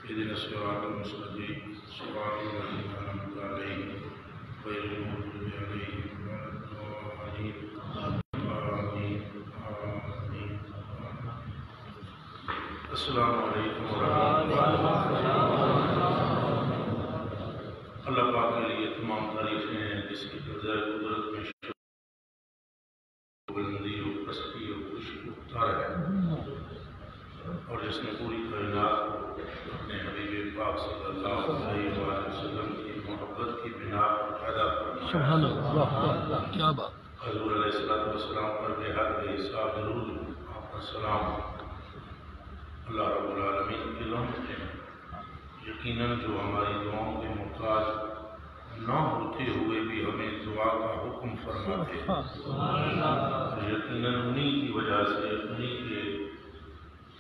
اهدنا الصراط المستقيم صراط الذين أنعمت عليهم غير المغضوب عليهم ولا الضالين آمين آمين السلام علیکم ورحمۃ اللہ۔ اللہ پاک کے لیے تمام تعریفیں ہیں جس کی قدرت میں بلندی و پستی و خوشی اختار ہے، اور جس نے پوری کائنات کو اپنے حبیب پاک صلی اللہ علیہ وآلہ وسلم کی محبت کی بنا پر پیدا فرمایا۔ سبحان اللہ، کیا بات۔ حضور علیہ السلام پر بے حد بے حساب درود اور سلام اللہ رب العالمین کی رحمت ہے۔ یقیناً جو ہماری دعاؤں کے محتاج نہ ہوتے ہوئے بھی ہمیں دعا کا حکم فرماتے ہیں، یقیناً انہی کی وجہ سے، انہی کے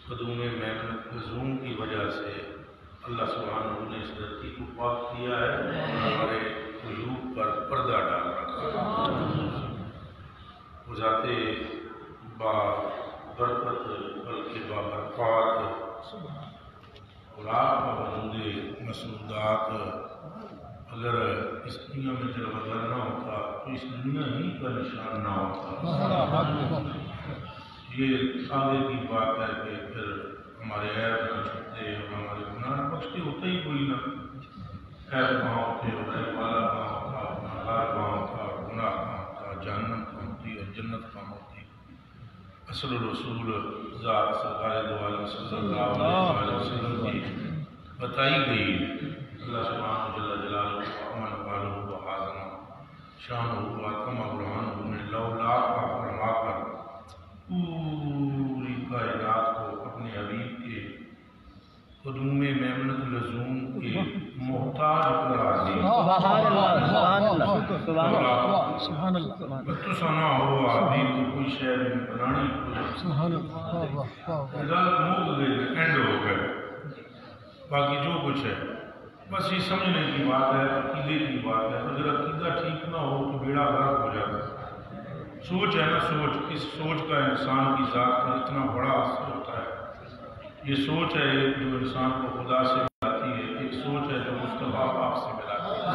قدوم محمد لزوم کی وجہ سے اللہ سبحانہ نے اس دھرتی کو پاک کیا ہے، ہمارے عیوب پر پردہ ڈال رکھا ہے۔ وہ ذات با برکت بلکہ با برکات اور آپ کا وجود مسعودات اگر اس دنیا میں جلوگر نہ ہوتا تو اس دنیا ہی کا نشان نہ ہوتا۔ یہ آگے کی بات ہے کہ پھر ہمارے عیب نہ چھپتے اور ہمارے گناہ بخشتے ہوتا ہی کوئی نہ، عیب کہاں ہوتے اور عیب والا کہاں ہوتا، گناہگار کہاں ہوتا اور گناہ کہاں ہوتا، جہنم کہاں ہوتی اور جنت کہاں ہوتی۔ اصل الرسول ذات سرکار دو عالم صلی اللہ علیہ وسلم کی بتائی گئی اللہ سبحانہ جل جلالہ وعظم قدرہ وعظم شانہ وعظم برہانہ نے لولا کا فرما کر پوری کائنات کو اپنے حبیب کے قدوم میمنت لزوم کے محتاج قرار دیا۔ سبحان اللہ، سبحان اللہ، سبحان اللہ۔ تو سنا ہو حبیب کو کوئی شہر میں بنانی کوئی سبحان اللہ، رزالت موت گئے، اینڈ ہو گئے، باقی جو کچھ ہے بس یہ سمجھنے کی بات ہے، عقیدے کی بات ہے۔ اگر عقیدہ ٹھیک نہ ہو تو بیڑا غرق ہو جاتا ہے۔ سوچ ہے نا، سوچ، اس سوچ کا انسان کی ذات پر اتنا بڑا اثر ہوتا ہے۔ یہ سوچ ہے جو انسان کو خدا سے ملاتی ہے، ایک سوچ ہے جو مصطفیٰ پاک سے ملاتی ہے۔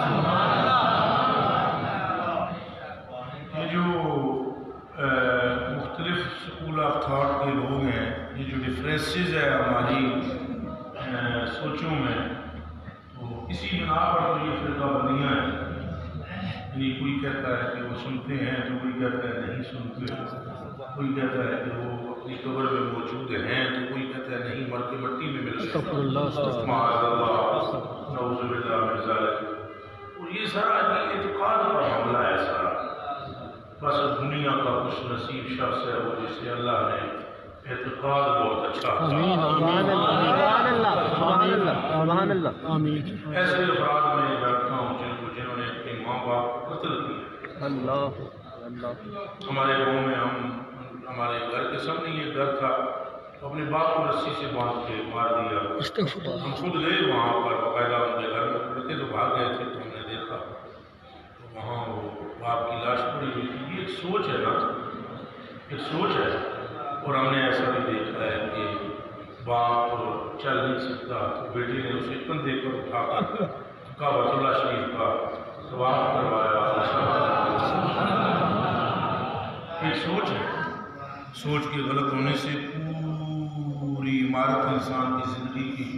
یہ جو مختلف سکول آف تھاٹ کے لوگ ہیں، یہ جو ڈفرینسز ہے ہماری سوچوں میں، تو اسی بنا پر تو یہ فرقہ بندیاں ہیں۔ یعنی کوئی کہتا ہے کہ وہ سنتے ہیں تو کوئی کہتا ہے نہیں سنتے، کوئی کہتا ہے کہ وہ اپنی قبر میں موجود ہیں تو کوئی کہتا ہے نہیں مر کے مٹی میں مل گئے، معاذ اللہ، نعوذ باللہ من ذالک۔ اور یہ سارا اعتقاد کا معاملہ ہے سارا۔ بس دنیا کا خوش نصیب شخص ہے وہ جسے اللہ نے اعتقاد بہت اچھا سبحان اللہ، سبحان اللہ، سبحان اللہ، آمین۔ ایسے افراد میں بیٹھتا ہوں جنہوں نے اپنے ماں باپ کو قتل کیا۔ اللہ اللہ۔ ہمارے گاؤں میں ہمارے گھر کے سامنے یہ گھر تھا، اپنے باپ کو رسی سے باندھ کے مار دیا۔ استغفر اللہ۔ ہم خود گئے وہاں پر، باقاعدہ ان کے گھر میں پڑے تھے تو بھاگ گئے تھے، تو ہم نے دیکھا تو وہاں وہ باپ کی لاش پڑی ہوئی تھی۔ یہ ایک سوچ ہے نا، ایک سوچ ہے۔ اور ہم نے ایسا بھی دیکھا ہے کہ باپ چل نہیں سکتا تو بیٹی نے اسے کندھے پر اٹھا کر کعبۃ اللہ شریف کا طواف کروایا۔ ایک سوچ ہے، سوچ کے غلط ہونے سے پوری عمارت انسان کی زندگی کی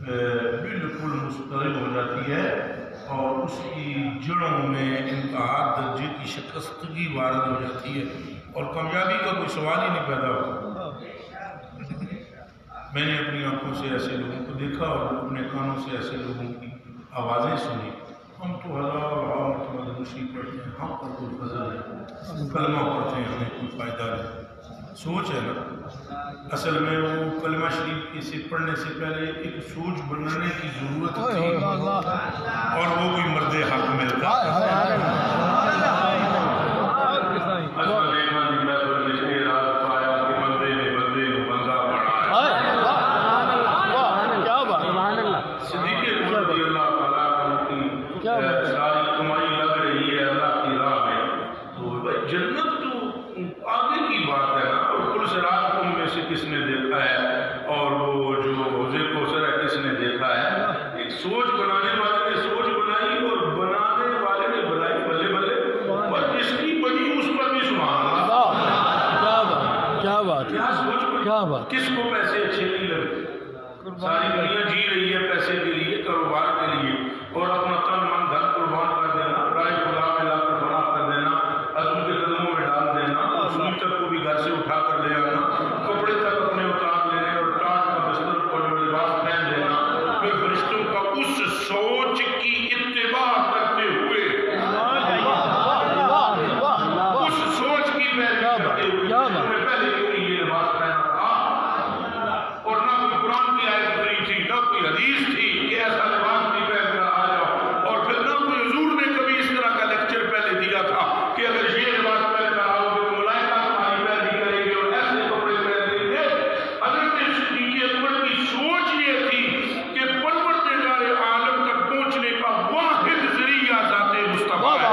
بالکل مسترب ہو جاتی ہے اور اس کی جڑوں میں انتہا درجے کی شکستگی وارد ہو جاتی ہے اور کامیابی کا کوئی سوال ہی نہیں پیدا ہوتا۔ میں نے اپنی آنکھوں سے ایسے لوگوں کو دیکھا اور اپنے کانوں سے ایسے لوگوں کی آوازیں سنی۔ ہم تو ہزار مرتبہ درود پڑھتے ہیں، ہم پر کوئی فضل ہے، کلمہ پڑھتے ہیں، ہمیں کوئی فائدہ نہیں۔ سوچ ہے نا، اصل میں وہ کلمہ شریف سے پڑھنے سے پہلے ایک سوچ بنانے کی ضرورت تھی اور وہ کوئی مرد حق ملتا ہے۔ ساری کمائی لگ رہی ہے اللہ کی راہ میں، تو جنت تو آگے کی بات ہے نا۔ اور کل صراط میں سے کس نے دیکھا ہے، اور وہ جو حوض کوثر ہے کس نے دیکھا سوچ بنانے والے نے سوچ بنائی اور بنانے والے نے بنائی، بلے بلے، پر جس کی بنی اس پر بھی سبحان اللہ۔ کیا بات کیا سوچ بنی؟ کیا بات؟ کس کو پیسے اچھے نہیں لگتے؟ ساری دنیا جی رہی ہے پیسے کے لیے، کاروبار کے لیے، اور اپنا تن من دھن قربان کر دینا، رائے خدا میں لا کر فنا کر دینا، عزم کے قدموں میں ڈال دینا، سوئی تک کو بھی گھر سے اٹھا کر لے آنا، کپڑے تک اپنے اتار لینے اور ٹاٹ کا بستر اور لباس پہن لینا، پھر فرشتوں کا اس سوچ کی اتباع کرتے ہوئے، اس سوچ کی پیروی کرتے ہوئے، جس میں پہلے کیوں نہیں یہ لباس پہنا تھا، اور نہ کوئی قرآن کی آیت اتری تھی، نہ کوئی حدیث تھی کہ ایسا لباس نہیں پہن کر آ جاؤ، اور پھر نہ کوئی حضور نے کبھی اس طرح کا لیکچر پہلے دیا تھا کہ اگر یہ لباس پہن کر آؤ گے تو ملائکہ تمہاری پیروی کریں گے اور ایسے کپڑے پہن لیں گے۔ حضرت صدیق اکبر کی سوچ یہ تھی کہ پروردگار عالم تک پہنچنے کا واحد ذریعہ ذات مصطفیٰ ہے۔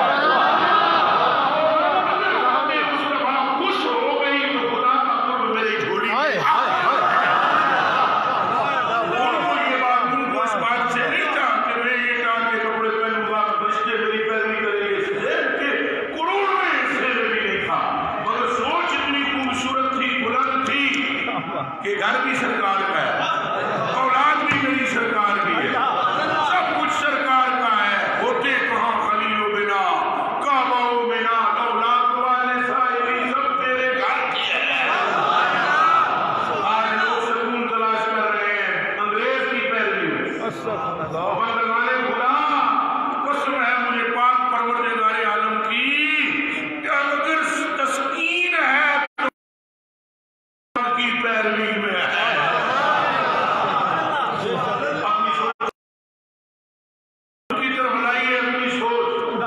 کہ گھر بھی سرکار کا ہے، اولاد بھی میری سرکار کی ہے، سب کچھ سرکار کا ہے، ہوتے کہاں خلیل و بنا، کعبہ و بنا، اولاد والے سائری سب تیرے گھر کی ہے۔ آج لوگ سکون تلاش کر رہے ہیں انگریز کی پیروی میں، بندگان خدا قسم ہے مجھے پاک پروردگار عالم کی کہ اگر تسکین ہے کی پیروی میں ہے، اپنی سوچ کی طرف لائیے، اپنی سوچ،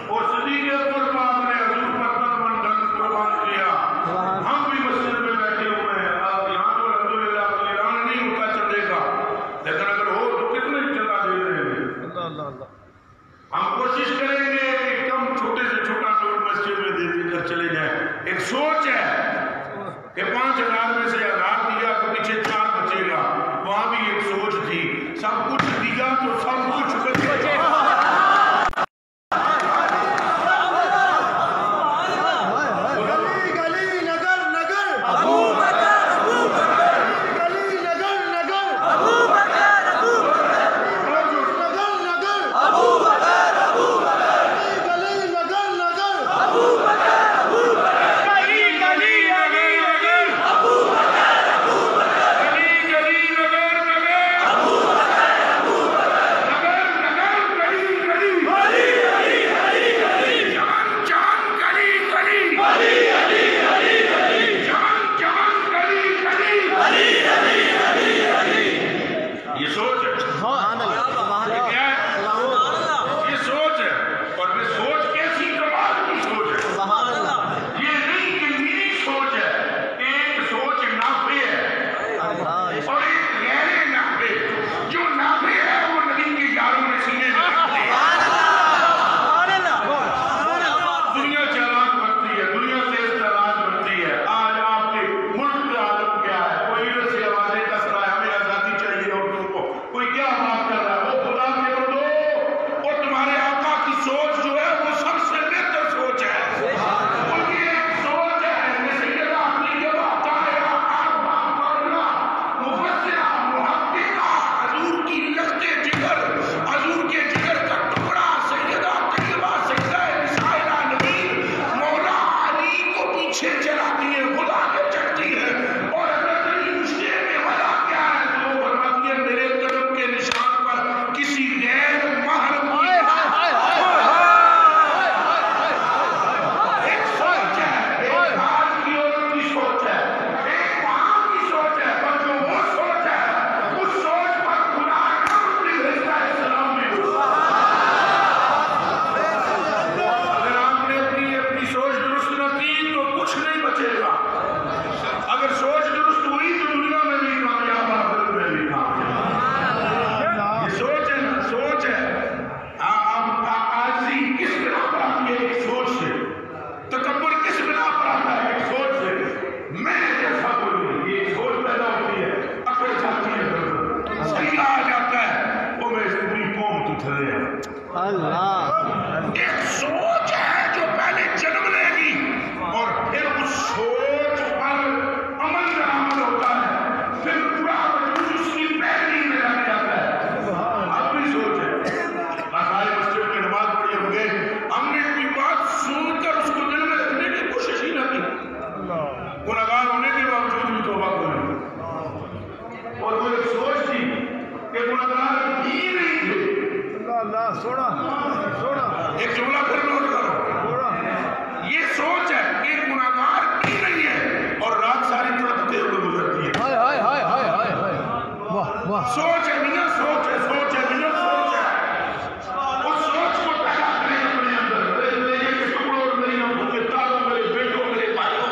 اور صدیق اکبر پاک نے حضور پر تن من دھن قربان کیا۔ ہم بھی مسجد میں بیٹھے ہوئے ہیں، آپ یہاں تو الحمدللہ اعلان نہیں ہوتا چلے گا، لیکن اگر ہو تو کتنے چلا دے رہے ہیں؟ ہم کوشش کریں گے کہ کم چھوٹے سے چھوٹا نوٹ مسجد میں دے کر چلے جائیں۔ ایک سوچ ہے کہ 5,000 میں سے 1,000 دیا تو پیچھے 4 بچے گا، وہاں بھی ایک سوچ تھی، سب کچھ دیا تو سب کچھ بچے گا۔ ایک سوچ ہے جو پہلے جنم لے گی اور پھر اس سوچ پر عمل درآمد ہوتا ہے، پھر پورا وجود اس کی پیروی میں لگ جاتا ہے۔ اب بھی سوچ ہے، آسائے مسجد میں نماز پڑھی ہو گئے، ہم نے کوئی بات سن کر اس کو دل میں رکھنے کی کوشش ہی نہ کی، گناہگار ہونے کے باوجود بھی توبہ کریں، اور وہ ایک سوچ تھی کہ گناہگار ہی نہیں تھے۔ ایک جملہ پھر نوٹ کرو، یہ سوچ ہے کہ گناہگار ہی نہیں ہے اور رات ساری تڑپتے ہوئے گزرتی ہے۔ سوچ ہے میاں، سوچ ہے، سوچ ہے میاں، سوچ ہے۔ اس سوچ کو پیدا کریں اپنے اندر، میرے لیے کے ٹکڑوں اور میری آنکھوں کے تاروں، میرے بیٹوں، میرے بھائیوں،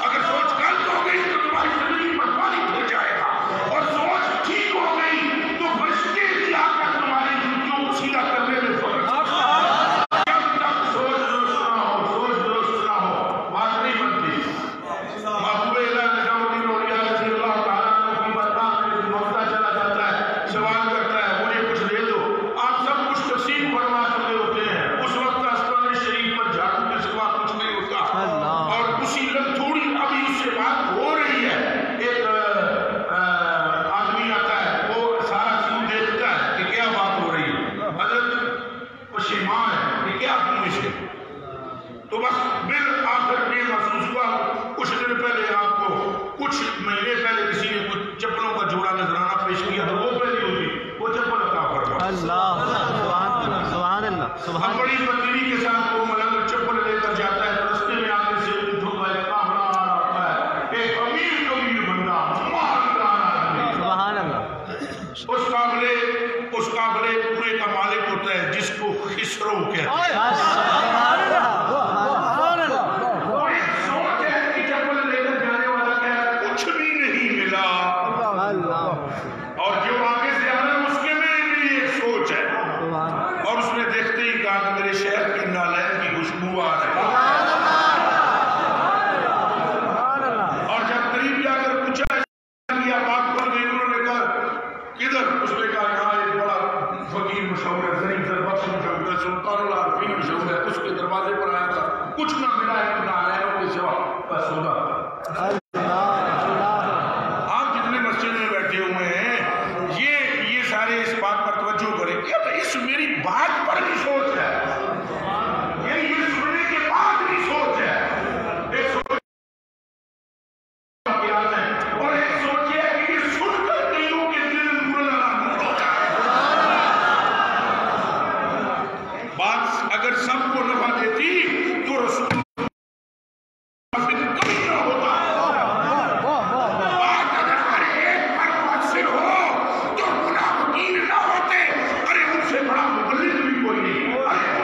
اگر سوچ غلط ہو گئی تو تمہاری زندگی پر پانی پھر جائے گا، اور سوچ ٹھیک ہو گئی تو فرشتے بھی آ کر تمہاری جوتیوں کو سیدھا کرنے میں فوراً جب تک سوچ درست نہ ہو، سوچ درست نہ ہو، بات نہیں بنتی۔ محبوب الہ نظام الدین اولیاء رضی اللہ تعالیٰ عنہ کی برکات میں بھگتا چلا جاتا ہے، سوال کرتا ہے مجھے کچھ دے دو، آپ سب کچھ تقسیم فرما چکے ہوتے ہیں، اس وقت آستان شریف پر جھاڑو کے سوا کچھ نہیں ہوتا، اور اسی لمحے تھوڑی ابھی اس سے بات ہو رہی ہے، ایک آدمی آتا ہے، وہ سارا سین دیکھتا ہے کہ کیا بات ہو رہی ہے، حضرت پشیمان ہے کہ کیا کیوں اسے، تو بس بالآخر یہ محسوس ہوا کچھ دن پہلے آپ کو، کچھ مہینے پہلے کسی نے کچھ چپلوں کا جوڑا نذرانہ پیش کیا تو وہ پہلی ہوتی، وہ چپل عطا فرما۔ اب بڑی بددلی کے ساتھ وہ ملنگ چپل لے کر جاتا ہے، رستے میں آگے سے اونٹوں کا ایک قافلہ آ رہا ہوتا ہے، ایک امیر کبیر بندہ، مالدار آدمی، اس قافلے پورے کا مالک ہوتا ہے جس کو خسرو کہتے ہیں۔ اور جو آگے سے آ رہا ہے اس کے میرے لیے ایک سوچ ہے، اور اس نے دیکھتے ہی کہا کہ میرے شہر کی نالین کی خوشبو آ رہی ہے، اور جب قریب جا کر پوچھا کیا بات کر گئی، انہوں نے کہا کدھر، اس نے کہا یہاں ایک بڑا فقیر مشہور ہے، ظریف دربخش مشہور ہے، سلطان العارفین مشہور ہے، اس کے دروازے پر آیا تھا، کچھ نہ ملا ہے نالینوں کے سوا بس سودا۔ آپ جتنے مسجد میں بیٹھے ہوئے ہیں یہ سارے اس بات پر توجہ کریں کہ اب اس میری بات پر بھی سوچ ہے، یہ سننے کے بعد بھی سوچ ہے، ایک سوچ اور ایک سوچ ہے کہ یہ سن کر کئیوں کے دل نور ہو جائے۔ بات اگر سب کو نفع دیتی تو رسول کبھی نہ ہوتا، بات اگر ہر ایک پر مؤثر ہو تو منافقین نہ ہوتے، ارے ان سے بڑا مبلغ بھی کوئی نہیں، ارے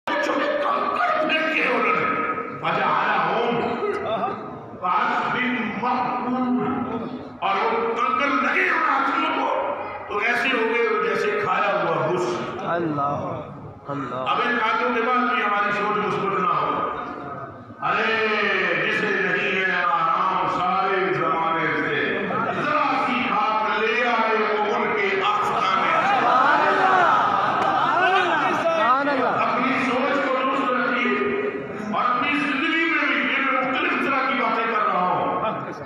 چھوٹے کنکر پھینک کے انہوں نے فجعلہم کعصف مأکول، اور وہ کنکر لگے ان ہاتھوں کو تو ایسے ہو گئے جیسے کھایا ہوا گوشت۔ اللہ اللہ۔ اب ان باتوں کے بعد بھی ہماری سوچ مثبت نہ ہو، ارے جسے نہیں ہے آرام سارے زمانے سے، ذرا سی ہاتھ لے آئے وہ ان کے آستانے۔ اپنی سوچ کو درست رکھیے اور اپنی زندگی میں بھی یہ میں مختلف طرح کی باتیں کر رہا ہوں،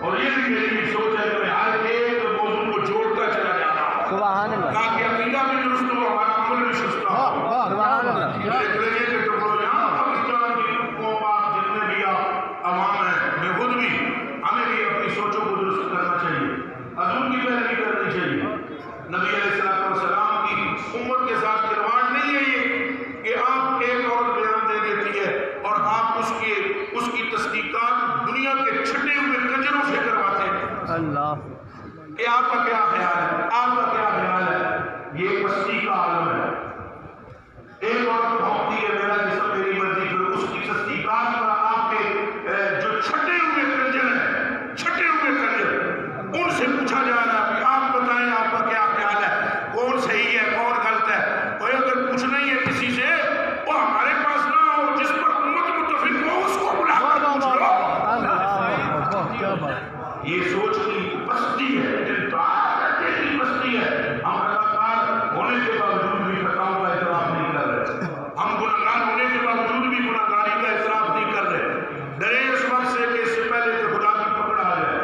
اور یہ بھی میری سوچ ہے کہ میں ہر ایک موضوع کو جوڑتا چلا جا رہا ہوں سبحان اللہ، تاکہ عقیدہ بھی درست ہو، ہمارا عمل بھی سستا ہو۔ سبحان اللہ۔ عوام ہے، میں خود بھی، ہمیں بھی اپنی سوچوں کو درست کرنا چاہیے، حضور کی پیروی کرنی چاہیے۔ نبی علیہ السلام کی امت کے ساتھ کھلواڑ نہیں ہے یہ کہ آپ ایک عورت بیان دے دیتی ہے اور آپ اس کی تصدیقات دنیا کے چھٹے ہوئے کنجروں سے کرواتے ہیں۔ اللہ، کہ آپ کا کیا خیال ہے، آپ کا کیا خیال ہے؟ یہ پستی کا عالم ہے۔ ایک عورت بھونکتی ہے میرا جسم میری مرضی، پھر اس کی تصدیقات پر آپ کے جو چھٹے ہوئے کنجر ہیں، چھٹے ہوئے کنجر، ان سے پوچھا جا رہا ہے کہ آپ بتائیں آپ کا کیا خیال ہے، کون صحیح ہے کون غلط ہے۔ اور اگر پوچھنا ہی ہے کسی سے وہ ہمارے پاس نہ ہو، جس پر امت متفق ہو اس کو بلا کر پوچھ لو۔ یہ سوچ کی پستی ہے، انتہا کرنے کی پستی ہے۔ ہم اداکار ہونے کے باوجود بھی خطاؤں کا اعتراف نہیں کر رہے، ہم گناہگار ہونے کے باوجود بھی گناہگاری کا اعتراف نہیں کر رہے۔ ڈرے اس وقت سے کہ اس سے پہلے کہ خدا کی پکڑ آ جائے،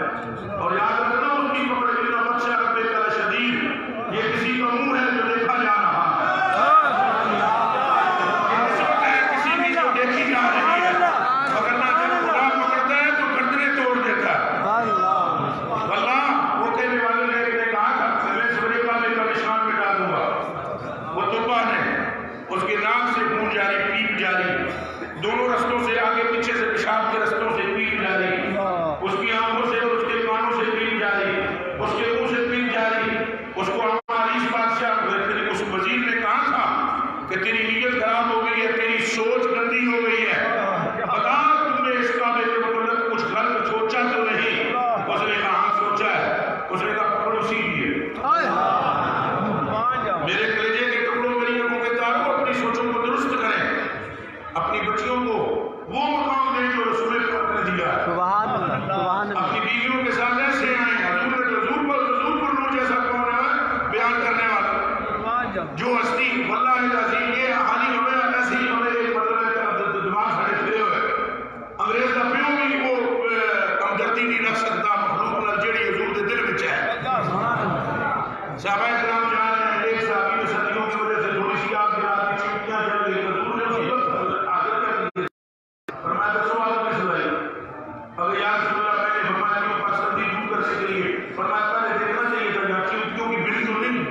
اور یاد رکھنا اس کی پکڑ اتنا بخشا رب کا شدید، یہ کسی کا منہ ہے جو دیکھا جا رہا ہے، اس وقت ہے کسی کی جو دیکھی جا رہی ہے، وگرنہ جب خدا پکڑتا ہے تو گردنیں توڑ دیتا ہے۔ واللہ وہ کہنے والے نے کہا تھا میں سورے کالے کا نشان مٹا دوں گا، وہ دبا نے اس کے ناک سے خون جاری، پیپ جاری، دونوں رستوں سے آگے پیچھے سے پیشاب کے رستوں سے پیپ جاری، اس کی آنکھوں سے اور اس کے کانوں سے پیپ جاری، اس کے منہ سے پیپ جاری۔ اس کو عریش بادشاہ اس وزیر نے کہا تھا کہ تیری نیت خراب ہو گئی ہے، تیری سوچ گندی ہو گئی ہے، بتا تم نے اس کعبے کے متعلق کچھ غلط سوچا تو نہیں؟ اس نے کہا ہاں سوچا ہے۔ اس نے کہا پکڑو سیدھی ہے۔ میرے کلیجے کے ٹکڑوں میری آنکھوں کے تاروں اپنی سوچوں کو درست کریں، اپنی بچیوں کو وہ مقام دیں جو رسول پاک نے دیا ہے، سبحان اللہ، سبحان اللہ۔ اپنی بیویوں کے ساتھ ایسے آئیں، حضور پر نور جیسا کون ہے بیان کرنے والا جو ہستی واللہ العظیم، یہ حالی ہمیں ایسی ہمیں ایک مطلب دماغ ساڑھے پھرے ہوئے، انگریز کا پیوں بھی وہ ہمدردی نہیں رکھ سکتا مخلوق نال جیڑی حضور دے دل وچ ہے۔ صحابہ کرام جا رہے ہیں، ایک صحابی نے صدیوں کی وجہ سے تھوڑی سی آگ گرا دی، چمٹیاں جل گئی، حضور نے اسی وقت حاضر کر دی، فرمایا دسو آگ کس لگائی؟ اگر یا رسول اللہ میں نے فرمایا کہ اوپر سردی دور کرنے کے لیے، فرمایا پہلے دیکھنا چاہیے تھا یہاں چمٹیوں کی بلی تو نہیں۔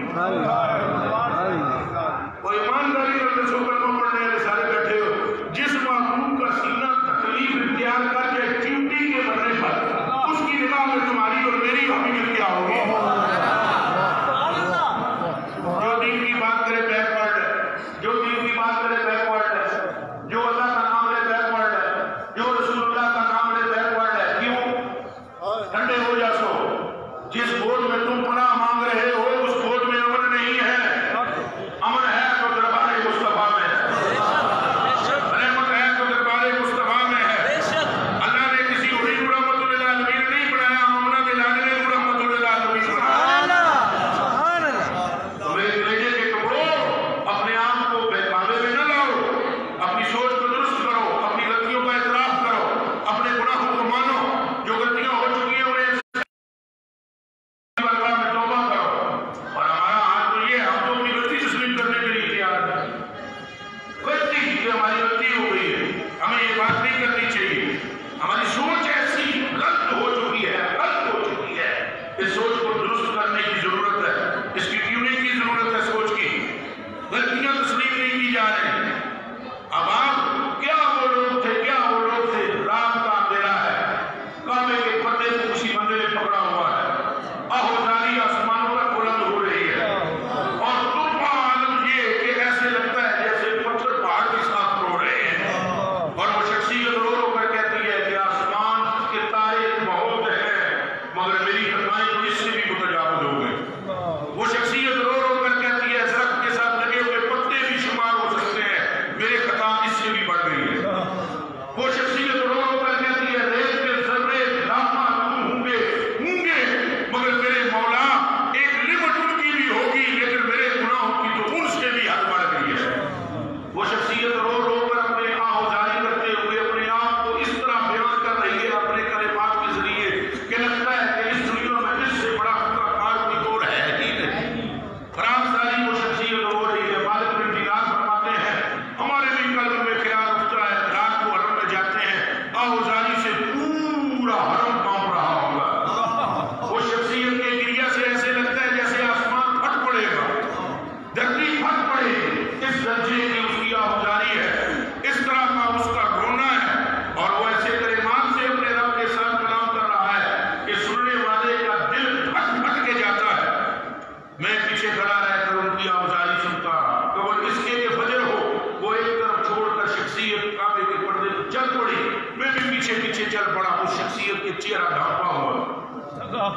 چل پڑا، اس شخصیت کے چہرہ ڈھانپا ہوا،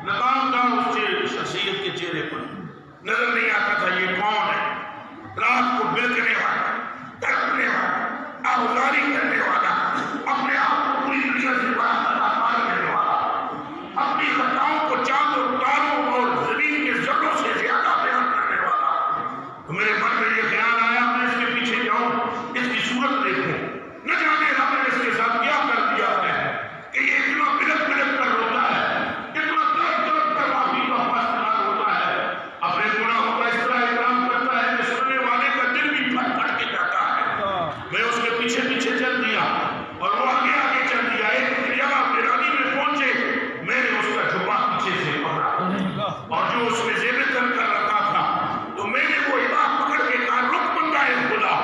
نقاب تھا اس شخصیت کے چہرے پر، نظر نہیں آتا تھا یہ کون ہے۔ رات کو بلکنے والا، تڑپنے والا، آہوزاری کرنے والا، اپنے آپ کو پوری دنیا سے بڑا اداکار کرنے والا، اپنی خطاؤں کو چاند اور تاروں اور زمین کے ذروں سے زیادہ بیان کرنے والا۔ تو میرے من میں یہ خیال آیا میں اس کے پیچھے جاؤں، اس کی صورت دیکھوں، نہ جانے رب نے اس کے ساتھ کیا کر دیا ہے کہ یہ اتنا بلک بلک کر روتا ہے، اتنا درد درد کر معافی کا فاصلہ ہوتا ہے، اپنے گناہوں کا اس طرح اکرام کرتا ہے کہ سننے والے کا دل بھی پھٹ پھٹ کے جاتا ہے۔ میں اس کے پیچھے پیچھے چل دیا اور وہ آگے آگے چل دیا، ایک جگہ پیرانی میں پہنچے، میں نے اس کا جھپا پیچھے سے پکڑا اور جو اس میں زیب کر رکھا تھا تو میں نے وہ عبا پکڑ کے کہا رک بندہ خدا،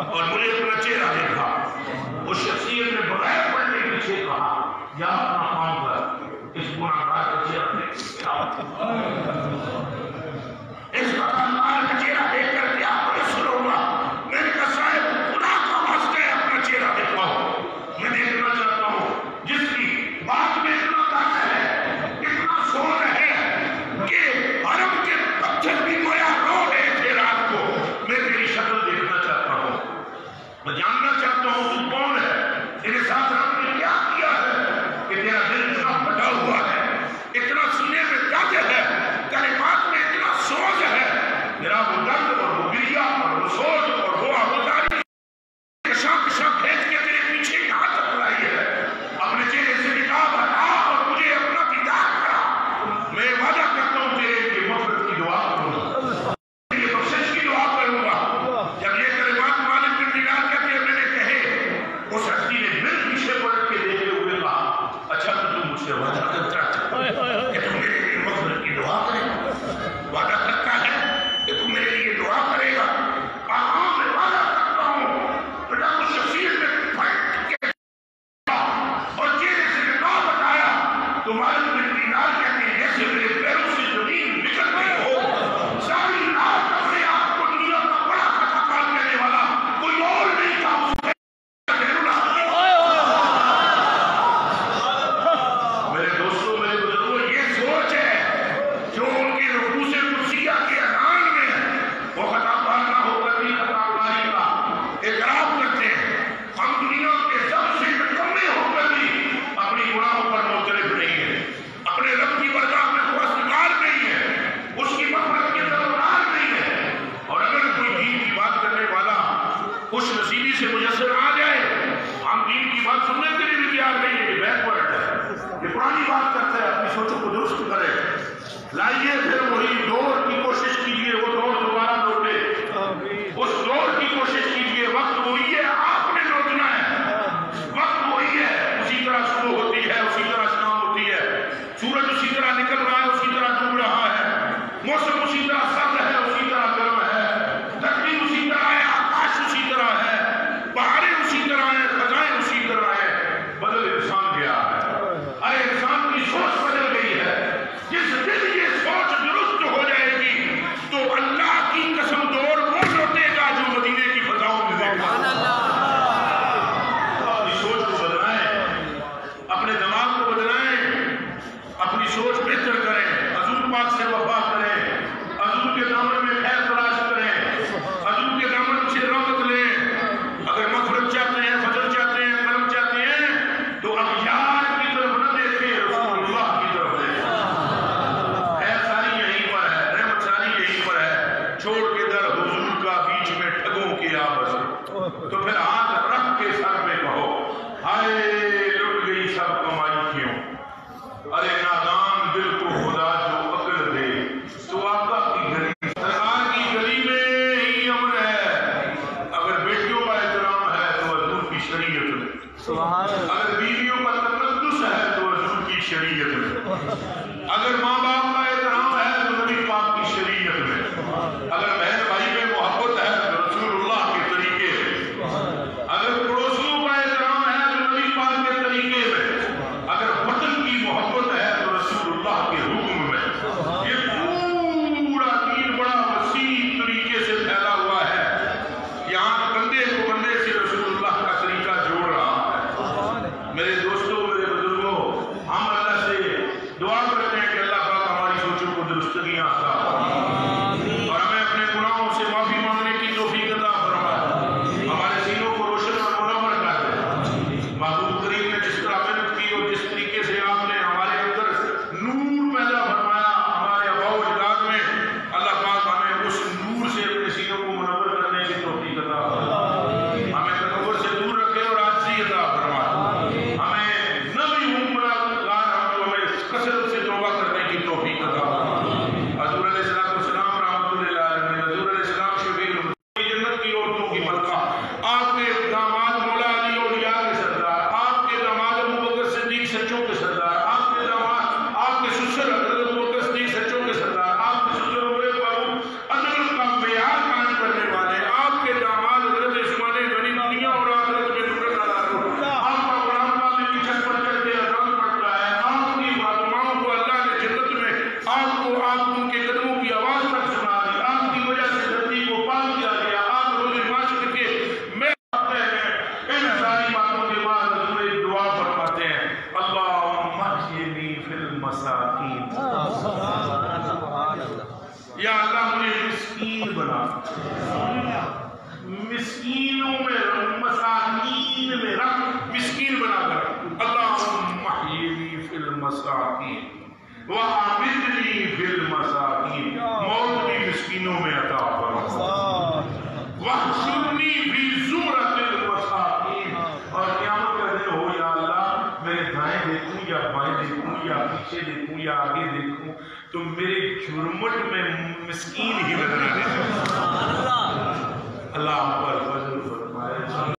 اور مجھے اپنا چہرہ دیکھا۔ اس شخصیت نے بغیر پڑھنے کے پیچھے کہا یا اپنا کام کر، اس گناہگار کا چہرہ دیکھ، اس گناہگار کا چہرہ دیکھ کر کیا پریشان ہوگا۔ میں نے کہا صاحب خدا کا واسطہ ہے اپنا چہرہ دکھاؤ، میں دیکھنا چاہتا ہوں جس کی بات میں اتنا طاقت ہے، اتنا زور ہے کہ حرم کے پتھر بھی گویا رو رہے تھے رات کو، میں تیری شکل دیکھنا چاہتا ہوں، میں جاننا چاہتا ہوں تو کون ہے، تیرے ساتھ رب نے کیا کیا ہے کہ تیرا دل اتنا پھٹا ہوا ہے، اتنا سینے میں درد ہے، کلمات میں اتنا سوز ہے، میرا وہ درد اور وہ گریہ اور وہ سوز اور وہ آہوزاری کشاں کشاں کھینچ کے تیرے پیچھے یہاں تک لائی ہے، اپنے چہرے سے کتاب ہٹا اور مجھے اپنا دیدار کرا۔ میں وعدہ کرتا ہوں تیرے لیے مغفرت کی دعا کروں گا، تیرے بخشش کی دعا کروں گا۔ جب یہ کلمات مالک بن دینار کہتے ہیں میں نے کہے، اس ہستی نے پھر پیچھے پلٹ کے دیکھتے ہوئے کہا اچھا تو مجھ سے وعدہ کرتا ہے کہ تم میرے لیے مغفرت کی دعا کرے گا، وعدہ کرتا ہے کہ تم میرے لیے دعا کرے گا۔ کہاں میں وعدہ کرتا ہوں تو جب اس شخصیت نے پھٹ کے اور چہرے سے نکال بتایا تو مالک بن دینار کہتے ہیں جیسے میرے پیروں سے زمین نکل گئی ہو، ساری رات اپنے آپ کو دنیا کا بڑا خطاکار کہنے والا کوئی اور نہیں تھا، اس نے میرے دوستوں میرے بزرگوں یہ سوچ ہے جو ان کی رفوس قدسیہ کے اذان میں وہ خطاکار نہ ہو کر بھی خطاکاری کا اعتراف کرتے ہیں۔ ہم دنیا کے سب سے نکمے ہو کر بھی اپنی گناہوں پر معترف نہیں ہیں، اپنے رب کی برگاہ میں خواستگار نہیں ہیں، اس کی مغفرت کے طلبگار نہیں ہیں، اور اگر کوئی دین کی بات کرنے والا خوش نصیبی سے میسر آ جائے ہم دین کی بات سننے کے لیے بھی تیار نہیں ہے، یہ بیک ورڈ ہے، یہ پرانی بات کرتا ہے، اپنی سوچوں کو درست کرے۔ لائیے پھر وہی دوڑ کی کوشش کیجیے، وہ دوڑ دوبارہ لوٹے، اس دوڑ کی کوشش کیجیے، وقت وہی ہے، آپ نے لوٹنا ہے، وقت وہی ہے، اسی طرح صبح ہوتی ہے اسی طرح شام ہوتی ہے، سورج اسی طرح نکل رہا ہے اسی طرح ڈوب رہا ہے، موسم اسی طرح سرد ہے اسی طرح گرم ہے، دھرتی اسی طرح ہے، آکاش اسی طرح ہے، پہاڑیں اسی طرح ہیں، خزائیں اسی طرح ہیں، بدل انسان گیا ہے، ارے انسان کی سوچ بدل گئی ہے، جس دن یہ سوچ درست ہو جائے گی تو اللہ کی قسم دوڑ وہ لوٹے گا جو مدینے کی فضاؤں میں دیکھا۔ اپنی سوچ کو بدلائیں، اپنے دماغ کو بدلائیں، اپنی سوچ بہتر کریں، حضور پاک سے وفا کریں، حضور کے دامن میں خیر تلاش کریں، حضور کے دامن سے رحمت لیں، اگر مغفرت چاہتے ہیں، فضل چاہتے ہیں، کرم چاہتے ہیں تو اب یار کی طرف نہ دیکھیں، رسول اللہ کی طرف دیکھیں۔ خیر ساری یہیں پر ہے، رحمت ساری یہیں پر ہے، چھوڑ کے در حضور کا بیچ میں ٹھگوں کی آپس، تو پھر ہاتھ رکھ کے سر میں کہو ہائے لٹ گئی سب کمائی کیوں، ارے نادان دل کو خدا جو عقل دے تو آقا کی گلی، سرکار کی گلی میں ہی امن ہے، اگر بیٹیوں کا احترام ہے تو حضور کی شریعت میں، اگر بیویوں کا تقدس ہے تو حضور کی شریعت میں، اگر ماں باپ کا احترام ہے تو نبی پاک کی شریعت میں، اگر بہن بھائی میں محبت ہے تو رسول اللہ کے طریقے میں، اگر پڑوسیوں کا احترام ہے تو نبی پاک کے طریقے میں، اگر وطن کی محبت ہے تو رسول اللہ کے حکم میں۔ یہ پورا دین بڑا وسیع طریقے سے پھیلا ہوا ہے، یہاں بندے کو بندے سے رسول اللہ کا طریقہ جوڑ رہا ہے۔ میرے دوست المساکین وعاملنی فی المساکین، موت بھی مسکینوں میں عطا فرما، واحشرنی فی زمرۃ المساکین، اور قیامت کا دن ہو یا اللہ میں دائیں دیکھوں یا بائیں دیکھوں یا پیچھے دیکھوں یا آگے دیکھوں تو میرے جھرمٹ میں مسکین ہی نظر آنے، اللہ پر فضل فرمائے۔